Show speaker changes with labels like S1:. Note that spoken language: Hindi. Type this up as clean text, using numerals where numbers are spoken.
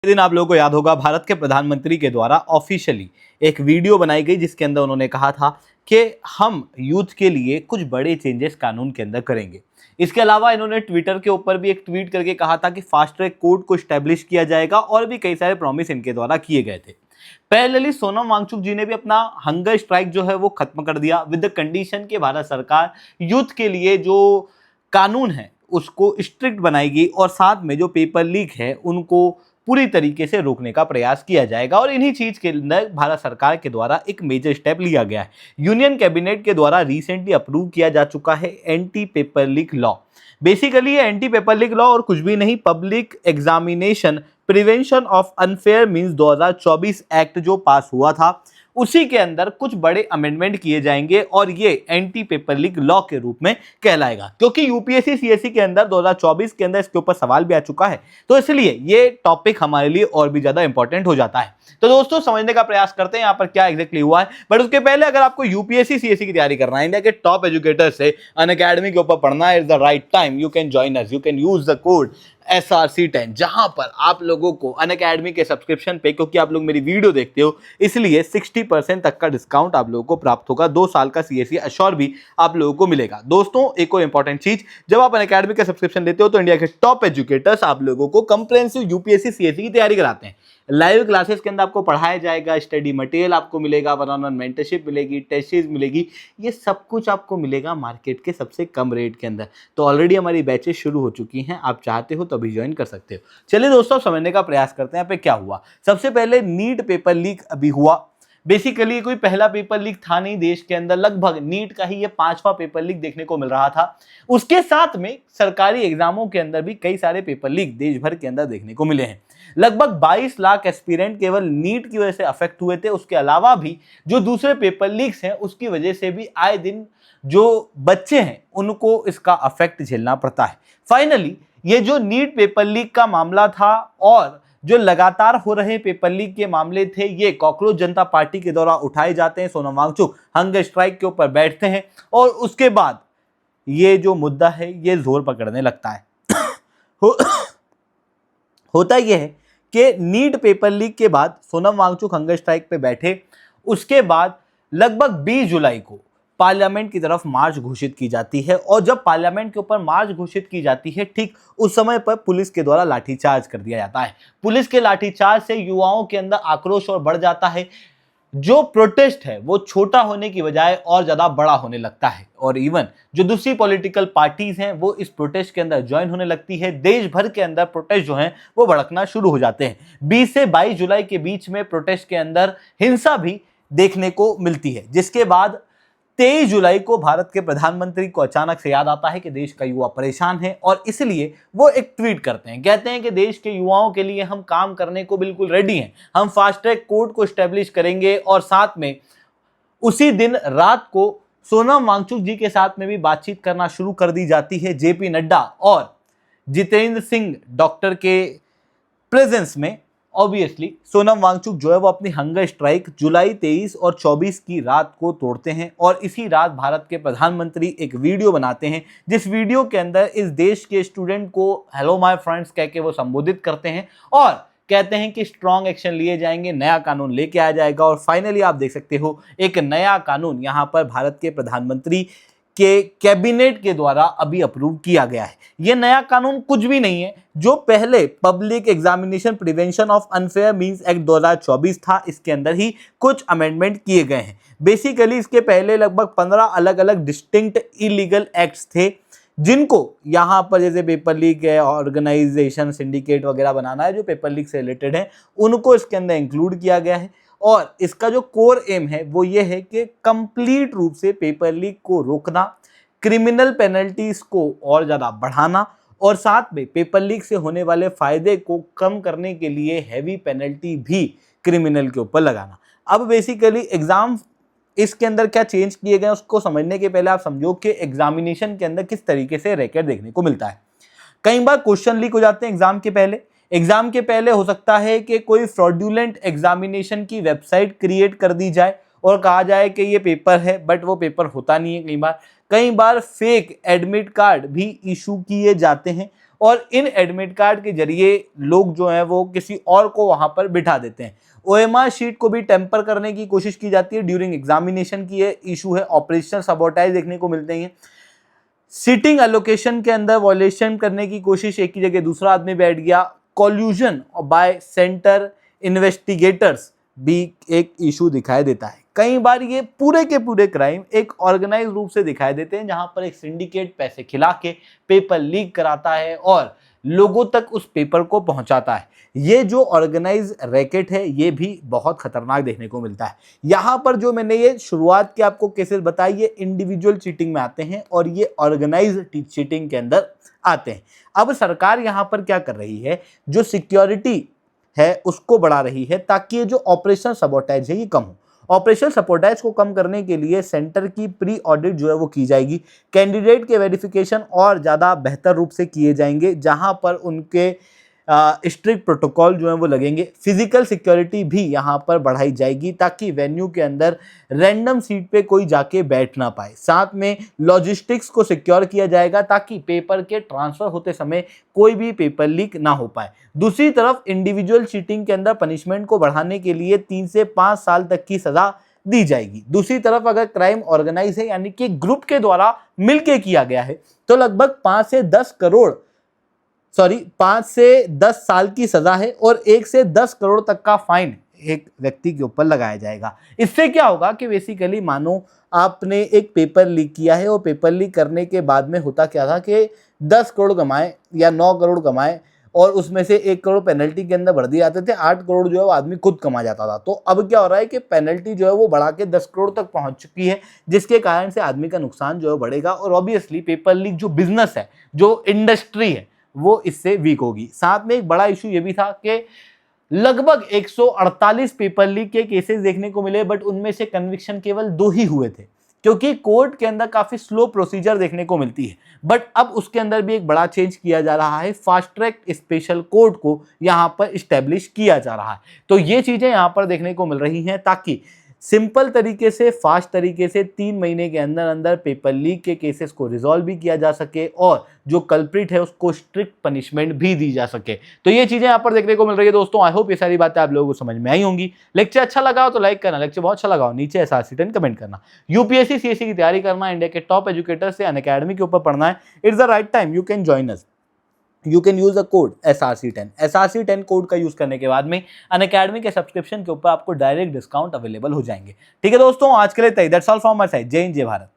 S1: दिन आप लोगों को याद होगा भारत के प्रधानमंत्री के द्वारा ऑफिशियली एक वीडियो बनाई गई जिसके अंदर उन्होंने कहा था कि हम यूथ के लिए कुछ बड़े चेंजेस कानून के अंदर करेंगे। इसके अलावा इन्होंने ट्विटर के ऊपर भी एक ट्वीट करके कहा था कि फास्ट ट्रैक कोर्ट को स्टैब्लिश किया जाएगा और भी कई सारे प्रॉमिस इनके द्वारा किए गए थे। पैरेलली सोनम वांगचुक जी ने भी अपना हंगर स्ट्राइक जो है वो खत्म कर दिया विद द कंडीशन कि भारत सरकार यूथ के लिए जो कानून है उसको स्ट्रिक्ट बनाएगी और साथ में जो पेपर लीक है उनको पूरी तरीके से रोकने का प्रयास किया जाएगा। और इन्हीं चीज के अंदर भारत सरकार के द्वारा एक मेजर स्टेप लिया गया है। यूनियन कैबिनेट के द्वारा रिसेंटली अप्रूव किया जा चुका है anti paper leak law. Basically ये एंटी पेपर लीक लॉ और कुछ भी नहीं, public examination prevention of unfair means 2024 act जो पास हुआ था उसी के अंदर कुछ बड़े अमेंडमेंट किए जाएंगे और ये एंटी पेपर लीक लॉ के रूप में कहलाएगा। क्योंकि यूपीएससी सीएससी के अंदर 2024 के अंदर इसके ऊपर सवाल भी आ चुका है, तो इसलिए ये टॉपिक हमारे लिए और भी ज्यादा इंपॉर्टेंट हो जाता है। तो दोस्तों समझने का प्रयास करते हैं यहाँ पर क्या एग्जैक्टली हुआ है। बट उसके पहले अगर आपको यूपीएससी सीएससी की तैयारी करना है, इंडिया के टॉप एजुकेटर से अनअकैडमी के ऊपर पढ़ना है, is the right time. You can join us, you can use the code SRC10, जहां पर आप लोगों को अनअकैडमी के सब्सक्रिप्शन पे, क्योंकि आप लोग मेरी वीडियो देखते हो इसलिए 60% तक का डिस्काउंट आप लोगों को प्राप्त होगा। 2 साल का CSE अश्योर भी आप लोगों को मिलेगा। दोस्तों एक और इंपॉर्टेंट चीज, जब आप अनअकैडमी का सब्सक्रिप्शन लेते हो तो इंडिया के टॉप एजुकेटर्स आप लोगों को कंप्रेहेंसिव यूपीएससी सीएससी की तैयारी कराते हैं। लाइव क्लासेस के अंदर आपको पढ़ाया जाएगा, स्टडी मटेरियल आपको मिलेगा, वन ऑन वन मेंटरशिप मिलेगी, टेस्ट सीरीज मिलेगी, ये सब कुछ आपको मिलेगा मार्केट के सबसे कम रेट के अंदर। तो ऑलरेडी हमारी बैचेस शुरू हो चुकी हैं, आप चाहते हो तो अभी ज्वाइन कर सकते हो। चलिए दोस्तों समझने का प्रयास करते हैं यहाँ पे क्या हुआ। सबसे पहले नीट पेपर लीक अभी हुआ। बेसिकली कोई पहला पेपर लीक था नहीं देश के अंदर, लगभग नीट का ही ये 5वां पेपर लीक देखने को मिल रहा था। उसके साथ में सरकारी एग्जामों के अंदर भी कई सारे पेपर लीक देश भर के अंदर देखने को मिले हैं। लगभग 22 लाख एस्पिरेंट केवल नीट की वजह से अफेक्ट हुए थे। उसके अलावा भी जो दूसरे पेपर लीक्स हैं उसकी वजह से भी आए दिन जो बच्चे हैं उनको इसका अफेक्ट झेलना पड़ता है। फाइनली ये जो नीट पेपर लीक का मामला था और जो लगातार हो रहे पेपर लीक के मामले थे, ये कॉकरोच जनता पार्टी के द्वारा उठाए जाते हैं। सोनम वांगचुक हंगर स्ट्राइक के ऊपर बैठते हैं और उसके बाद ये जो मुद्दा है ये जोर पकड़ने लगता है। होता यह है कि नीट पेपर लीक के बाद सोनम वांगचुक हंगर स्ट्राइक पे बैठे, उसके बाद लगभग 20 जुलाई को पार्लियामेंट की तरफ मार्च घोषित की जाती है। और जब पार्लियामेंट के ऊपर मार्च घोषित की जाती है, ठीक उस समय पर पुलिस के द्वारा लाठीचार्ज कर दिया जाता है। पुलिस के लाठीचार्ज से युवाओं के अंदर आक्रोश और बढ़ जाता है। जो प्रोटेस्ट है वो छोटा होने की बजाय और ज्यादा बड़ा होने लगता है और इवन जो दूसरी पॉलिटिकल पार्टीज हैं वो इस प्रोटेस्ट के अंदर ज्वाइन होने लगती है। देश भर के अंदर प्रोटेस्ट जो हैं वो भड़कना शुरू हो जाते हैं। 20 से 22 जुलाई के बीच में प्रोटेस्ट के अंदर हिंसा भी देखने को मिलती है, जिसके बाद 23 जुलाई को भारत के प्रधानमंत्री को अचानक से याद आता है कि देश का युवा परेशान है और इसलिए वो एक ट्वीट करते हैं। कहते हैं कि देश के युवाओं के लिए हम काम करने को बिल्कुल रेडी हैं, हम फास्ट ट्रैक कोर्ट को स्टैब्लिश करेंगे। और साथ में उसी दिन रात को सोनम वांगचुक जी के साथ में भी बातचीत करना शुरू कर दी जाती है। JP नड्डा और जितेंद्र सिंह डॉक्टर के प्रेजेंस में ऑब्वियसली सोनम वांगचुक जो है वो अपनी हंगर स्ट्राइक जुलाई 23 और 24 की रात को तोड़ते हैं और इसी रात भारत के प्रधानमंत्री एक वीडियो बनाते हैं, जिस वीडियो के अंदर इस देश के स्टूडेंट को हेलो माय फ्रेंड्स कह के वो संबोधित करते हैं और कहते हैं कि स्ट्रॉन्ग एक्शन लिए जाएंगे, नया कानून लेके आया जाएगा। और फाइनली आप देख सकते हो एक नया कानून यहाँ पर भारत के प्रधानमंत्री के कैबिनेट के द्वारा अभी अप्रूव किया गया है। यह नया कानून कुछ भी नहीं है, जो पहले public examination prevention of unfair means act 2024 था, इसके अंदर ही कुछ अमेंडमेंट किए गए हैं। बेसिकली इसके पहले लगभग 15 अलग अलग डिस्टिंक्ट इलीगल एक्ट्स थे, जिनको यहाँ पर जैसे पेपर लीक है, ऑर्गेनाइजेशन सिंडिकेट वगैरह बनाना है जो पेपर लीक से रिलेटेड है, उनको इसके अंदर इंक्लूड किया गया है। और इसका जो कोर एम है वो ये है कि कंप्लीट रूप से पेपर लीक को रोकना, क्रिमिनल पेनल्टीज को और ज़्यादा बढ़ाना और साथ में पेपर लीक से होने वाले फायदे को कम करने के लिए हैवी पेनल्टी भी क्रिमिनल के ऊपर लगाना। अब बेसिकली एग्जाम इसके अंदर क्या चेंज किए गए उसको समझने के पहले आप समझो कि एग्जामिनेशन के अंदर किस तरीके से रैकेट देखने को मिलता है। कई बार क्वेश्चन लीक हो जाते हैं एग्जाम के पहले। एग्जाम के पहले हो सकता है कि कोई फ्रॉड्यूलेंट एग्जामिनेशन की वेबसाइट क्रिएट कर दी जाए और कहा जाए कि ये पेपर है, बट वो पेपर होता नहीं है। कई बार फेक एडमिट कार्ड भी इशू किए जाते हैं और इन एडमिट कार्ड के जरिए लोग जो है वो किसी और को वहां पर बिठा देते हैं। ओएमआर शीट को भी टेम्पर करने की कोशिश की जाती है ड्यूरिंग एग्जामिनेशन की ये इशू है। ऑपरेशनल सबोटाइज देखने को मिलते हैं। सीटिंग एलोकेशन के अंदर वॉयलेशन करने की कोशिश, एक ही जगह दूसरा आदमी बैठ गया। कॉल्यूजन बाय सेंटर इन्वेस्टिगेटर्स भी एक इशू दिखाई देता है। कई बार ये पूरे के पूरे क्राइम एक ऑर्गेनाइज रूप से दिखाई देते हैं, जहां पर एक सिंडिकेट पैसे खिला के पेपर लीक कराता है और लोगों तक उस पेपर को पहुंचाता है। ये जो ऑर्गेनाइज रैकेट है ये भी बहुत खतरनाक देखने को मिलता है। यहां पर जो मैंने ये शुरुआत के आपको केसेस बताए ये इंडिविजुअल चीटिंग में आते हैं और ये ऑर्गेनाइज चीटिंग के अंदर आते हैं। अब सरकार यहां पर क्या कर रही है, जो सिक्योरिटी है उसको बढ़ा रही है ताकि ये जो ऑपरेशन सबोटाइज है ये कम हो। ऑपरेशन सबोटाइज को कम करने के लिए सेंटर की प्री ऑडिट जो है वो की जाएगी। कैंडिडेट के वेरिफिकेशन और ज़्यादा बेहतर रूप से किए जाएंगे, जहां पर उनके स्ट्रिक्ट प्रोटोकॉल जो है वो लगेंगे। फिजिकल सिक्योरिटी भी यहाँ पर बढ़ाई जाएगी ताकि वेन्यू के अंदर रैंडम सीट पे कोई जाके बैठ ना पाए। साथ में लॉजिस्टिक्स को सिक्योर किया जाएगा ताकि पेपर के ट्रांसफर होते समय कोई भी पेपर लीक ना हो पाए। दूसरी तरफ इंडिविजुअल चीटिंग के अंदर पनिशमेंट को बढ़ाने के लिए 3 से 5 साल तक की सजा दी जाएगी। दूसरी तरफ अगर क्राइम ऑर्गेनाइज है यानी कि ग्रुप के द्वारा मिलकर किया गया है तो लगभग 5 से 10 साल की सजा है और 1 से 10 करोड़ तक का फाइन एक व्यक्ति के ऊपर लगाया जाएगा। इससे क्या होगा कि बेसिकली मानो आपने एक पेपर लीक किया है और पेपर लीक करने के बाद में होता क्या था कि 10 करोड़ कमाए या 9 करोड़ कमाए और उसमें से 1 करोड़ पेनल्टी के अंदर भर दिए जाते थे, 8 करोड़ जो है वो आदमी खुद कमा जाता था। तो अब क्या हो रहा है कि पेनल्टी जो है वो बढ़ा के 10 करोड़ तक पहुंच चुकी है, जिसके कारण से आदमी का नुकसान जो है बढ़ेगा और ऑब्वियसली पेपर लीक जो बिजनेस है, जो इंडस्ट्री है, वो इससे वीक होगी। साथ में एक बड़ा इशू ये भी था कि लगभग 148 पेपर लीक के केसेस देखने को मिले, बट उनमें से कन्विक्शन केवल 2 ही हुए थे, क्योंकि कोर्ट के अंदर काफी स्लो प्रोसीजर देखने को मिलती है। बट अब उसके अंदर भी एक बड़ा चेंज किया जा रहा है, फास्ट ट्रैक स्पेशल कोर्ट को यहां पर इस्टेब्लिश किया जा रहा है। तो ये चीजें यहां पर देखने को मिल रही हैं ताकि सिंपल तरीके से, फास्ट तरीके से 3 महीने के अंदर अंदर पेपर लीक के केसेस को रिजॉल्व भी किया जा सके और जो कल्प्रिट है उसको स्ट्रिक्ट पनिशमेंट भी दी जा सके। तो ये चीजें यहाँ पर देखने को मिल रही है दोस्तों। आई होप ये सारी बातें आप लोगों को समझ में आई होंगी। लेक्चर अच्छा लगा हो तो लाइक करना, लेक्चर बहुत अच्छा लगा हो नीचे SRC10 कमेंट करना। यूपीएससी CSE की तैयारी करना, इंडिया के टॉप एजुकेटर से अनअकैडमी के ऊपर पढ़ना है, it's the right time, you can join us. You can use a code SRC10। SRC10 code का यूज करने के बाद में अनअकैडमी के सब्सक्रिप्शन के ऊपर आपको डायरेक्ट डिस्काउंट अवेलेबल हो जाएंगे। ठीक है दोस्तों, आज के लिए that's all from my side. जय हिंद, जय भारत।